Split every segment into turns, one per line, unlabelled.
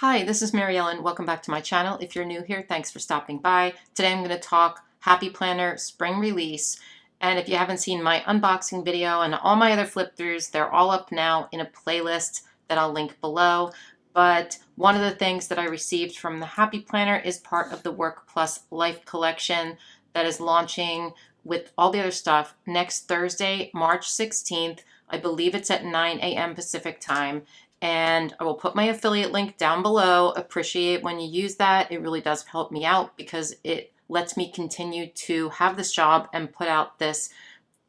Hi, this is Mary Ellen. Welcome back to my channel. If you're new here, thanks for stopping by. Today I'm going to talk Happy Planner Spring Release. And if you haven't seen my unboxing video and all my other flip throughs, they're all up now in a playlist that I'll link below. But one of the things that I received from the Happy Planner is part of the Work Plus Life collection that is launching with all the other stuff next Thursday, March 16th. I believe it's at 9 a.m. Pacific time. And I will put my affiliate link down below. Appreciate when you use that. It really does help me out because it lets me continue to have this job and put out this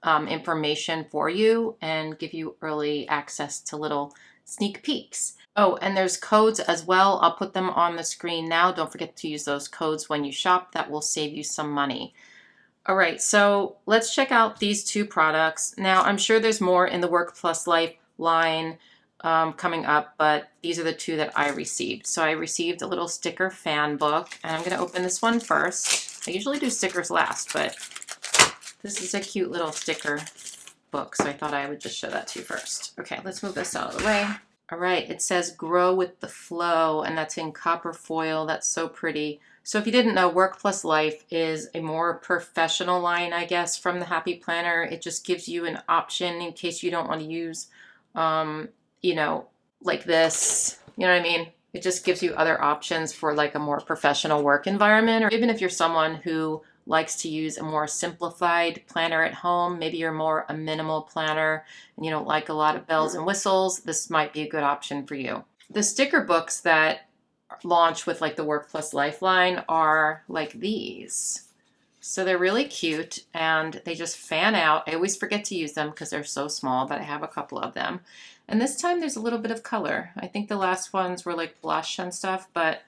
information for you and give you early access to little sneak peeks. Oh, and there's codes as well. I'll put them on the screen now. Don't forget to use those codes when you shop. That will save you some money. All right, so let's check out these two products. Now, I'm sure there's more in the Work Plus Life line coming up, but these are the two that I received. So I received a little sticker fan book, and I'm going to open this one first. I usually do stickers last, but this is a cute little sticker book, so I thought I would just show that to you first. Okay, let's move this out of the way. All right, it says Grow with the Flow, and that's in copper foil. That's so pretty. So if you didn't know, Work Plus Life is a more professional line, I guess, from the Happy Planner. It just gives you an option in case you don't want to use you know, like this, you know what I mean? It just gives you other options for like a more professional work environment, or even if you're someone who likes to use a more simplified planner at home, maybe you're more a minimal planner and you don't like a lot of bells and whistles, this might be a good option for you. The sticker books that launch with like the Work Plus Life line are like these. So they're really cute and they just fan out. I always forget to use them because they're so small, but I have a couple of them. And this time there's a little bit of color. I think the last ones were like blush and stuff, but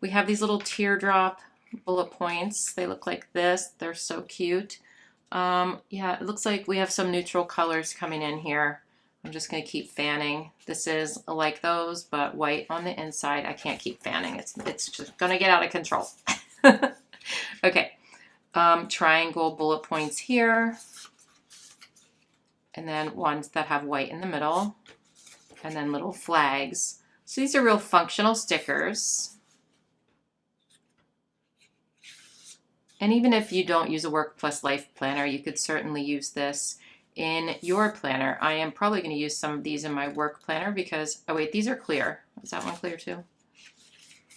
we have these little teardrop bullet points. They look like this. They're so cute. Yeah, it looks like we have some neutral colors coming in here. I'm just going to keep fanning. This is like those, but white on the inside. I can't keep fanning. It's just going to get out of control. Okay. Triangle bullet points here, and then ones that have white in the middle, and then little flags. So these are real functional stickers. And even if you don't use a Work Plus Life planner, you could certainly use this in your planner. I am probably going to use some of these in my work planner because, oh wait, these are clear. Is that one clear too?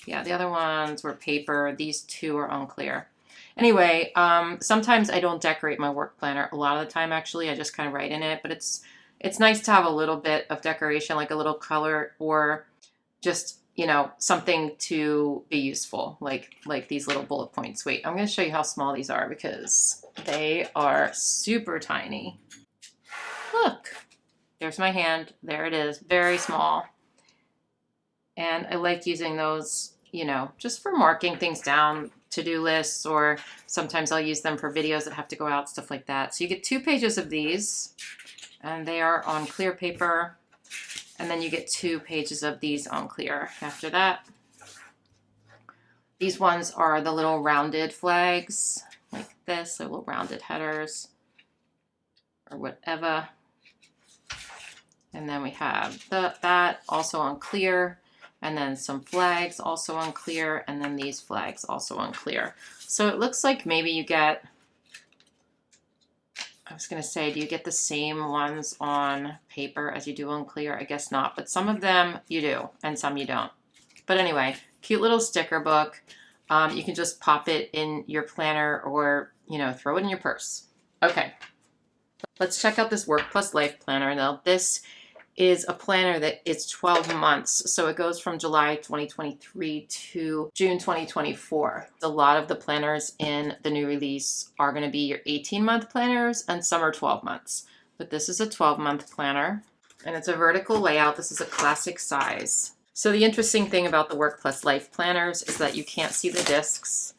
Yeah, the other ones were paper. These two are unclear. Anyway, sometimes I don't decorate my work planner. A lot of the time, actually, I just kind of write in it. But it's nice to have a little bit of decoration, like a little color, or just, you know, something to be useful, like these little bullet points. Wait, I'm going to show you how small these are because they are super tiny. Look, there's my hand. There it is, very small. And I like using those, you know, just for marking things down, to-do lists, or sometimes I'll use them for videos that have to go out, stuff like that. So you get 2 pages of these, and they are on clear paper, and then you get 2 pages of these on clear after that. These ones are the little rounded flags, like this, the little rounded headers, or whatever. And then we have that also on clear. And then some flags also unclear, and then these flags also unclear. So it looks like maybe you get, I was going to say, do you get the same ones on paper as you do on clear? I guess not, but some of them you do, and some you don't. But anyway, cute little sticker book. You can just pop it in your planner or, you know, throw it in your purse. Okay, let's check out this Work Plus Life planner. Now, this is a planner that is 12 months. So it goes from July 2023 to June 2024. A lot of the planners in the new release are going to be your 18-month planners, and some are 12 months. But this is a 12-month planner, and it's a vertical layout. This is a classic size. So the interesting thing about the Work Plus Life planners is that you can't see the discs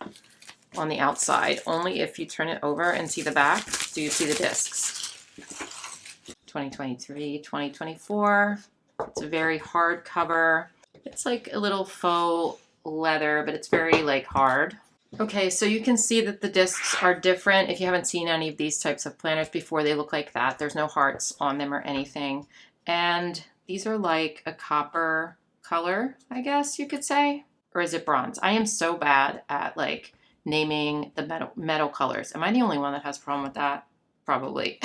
on the outside. Only if you turn it over and see the back do you see the discs. 2023, 2024. It's a very hard cover. It's like a little faux leather, but it's very like hard. Okay, so you can see that the discs are different. If you haven't seen any of these types of planners before, they look like that. There's no hearts on them or anything. And these are like a copper color, I guess you could say. Or is it bronze? I am so bad at like naming the metal colors. Am I the only one that has a problem with that? Probably.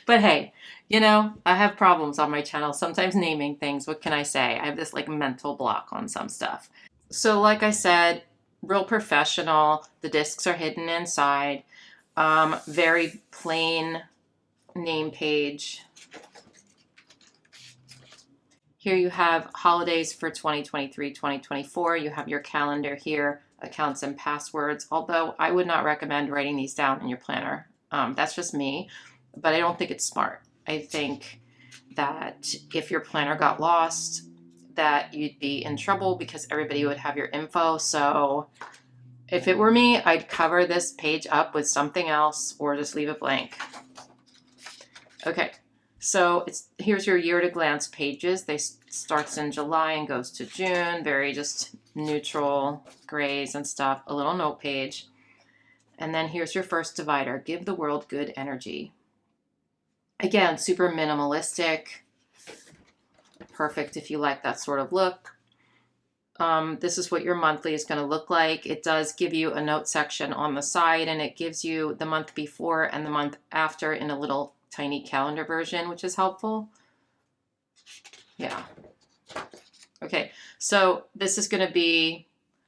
but hey, you know, I have problems on my channel. Sometimes naming things, what can I say? I have this like mental block on some stuff. So like I said, real professional. The discs are hidden inside. Very plain name page. Here you have holidays for 2023, 2024. You have your calendar here, accounts and passwords, although I would not recommend writing these down in your planner. That's just me, but I don't think it's smart. I think that if your planner got lost, that you'd be in trouble because everybody would have your info. So if it were me, I'd cover this page up with something else or just leave it blank. Okay, so here's your year at a glance pages. They starts in July and goes to June. Very just neutral grays and stuff. A little note page. And then here's your first divider. Give the world good energy. Again, super minimalistic. Perfect if you like that sort of look. This is what your monthly is going to look like. It does give you a note section on the side, and it gives you the month before and the month after in a little tiny calendar version, which is helpful. Yeah. Okay, so this is going to be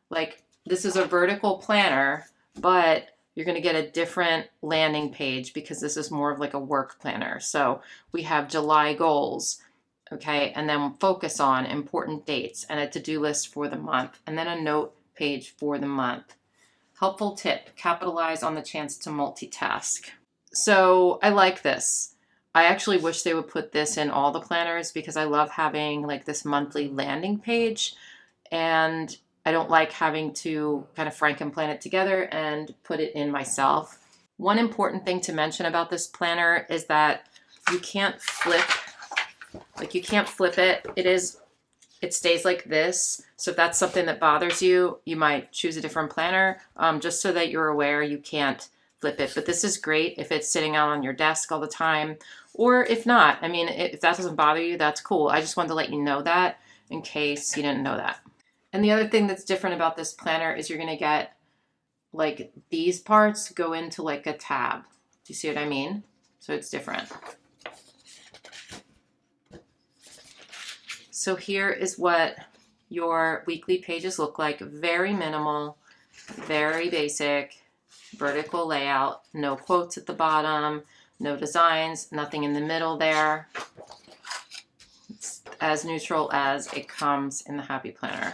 like, this is a vertical planner, but you're going to get a different landing page because this is more of like a work planner. So we have July goals, okay, and then focus on important dates and a to-do list for the month, and then a note page for the month. Helpful tip, capitalize on the chance to multitask. So I like this. I actually wish they would put this in all the planners because I love having like this monthly landing page, and I don't like having to kind of Frankenplan it together and put it in myself. One important thing to mention about this planner is that you can't flip, like you can't flip it. It stays like this. So if that's something that bothers you, you might choose a different planner, just so that you're aware you can't flip it. But this is great if it's sitting out on your desk all the time, or if not. I mean, if that doesn't bother you, that's cool. I just wanted to let you know that in case you didn't know that. And the other thing that's different about this planner is you're going to get like these parts go into like a tab. Do you see what I mean? So it's different. So here is what your weekly pages look like. Very minimal, very basic, vertical layout, no quotes at the bottom, no designs, nothing in the middle there. It's as neutral as it comes in the Happy Planner.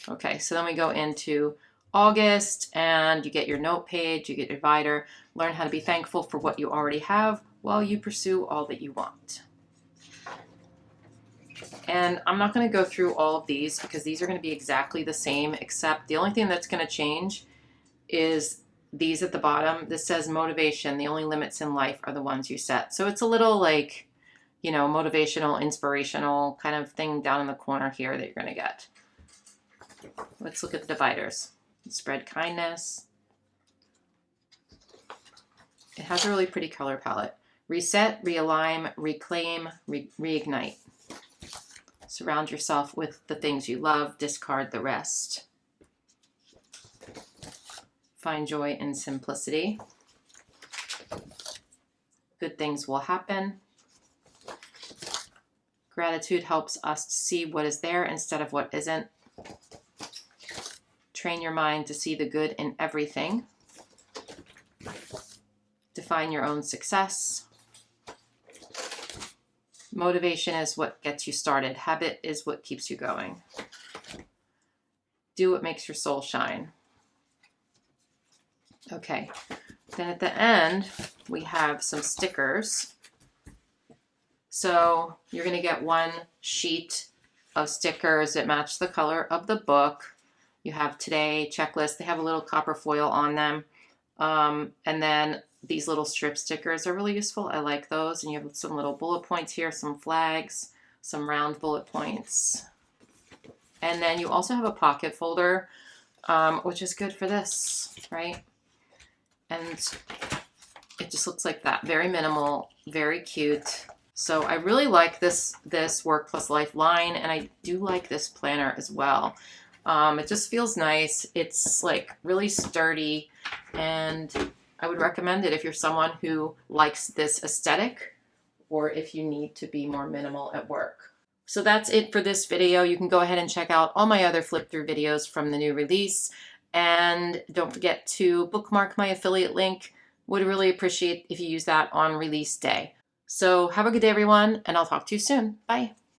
Okay, so then we go into August and you get your note page, you get your divider, learn how to be thankful for what you already have while you pursue all that you want. And I'm not going to go through all of these because these are going to be exactly the same, except the only thing that's going to change is these at the bottom. This says motivation. The only limits in life are the ones you set. So it's a little like, you know, motivational, inspirational kind of thing down in the corner here that you're going to get. Let's look at the dividers. Spread kindness. It has a really pretty color palette. Reset, realign, reclaim, reignite. Surround yourself with the things you love. Discard the rest. Find joy in simplicity. Good things will happen. Gratitude helps us to see what is there instead of what isn't. Train your mind to see the good in everything. Define your own success. Motivation is what gets you started. Habit is what keeps you going. Do what makes your soul shine. Okay, then at the end, we have some stickers. So you're going to get one sheet of stickers that match the color of the book. You have today, checklist. They have a little copper foil on them. And then these little strip stickers are really useful. I like those. And you have some little bullet points here, some flags, some round bullet points. And then you also have a pocket folder, which is good for this, right? And it just looks like that. Very minimal, very cute. So I really like this Work Plus Life line, and I do like this planner as well. It just feels nice. It's like really sturdy, and I would recommend it if you're someone who likes this aesthetic or if you need to be more minimal at work. So that's it for this video. You can go ahead and check out all my other flip through videos from the new release. And don't forget to bookmark my affiliate link. Would really appreciate if you use that on release day. So have a good day, everyone, and I'll talk to you soon. Bye.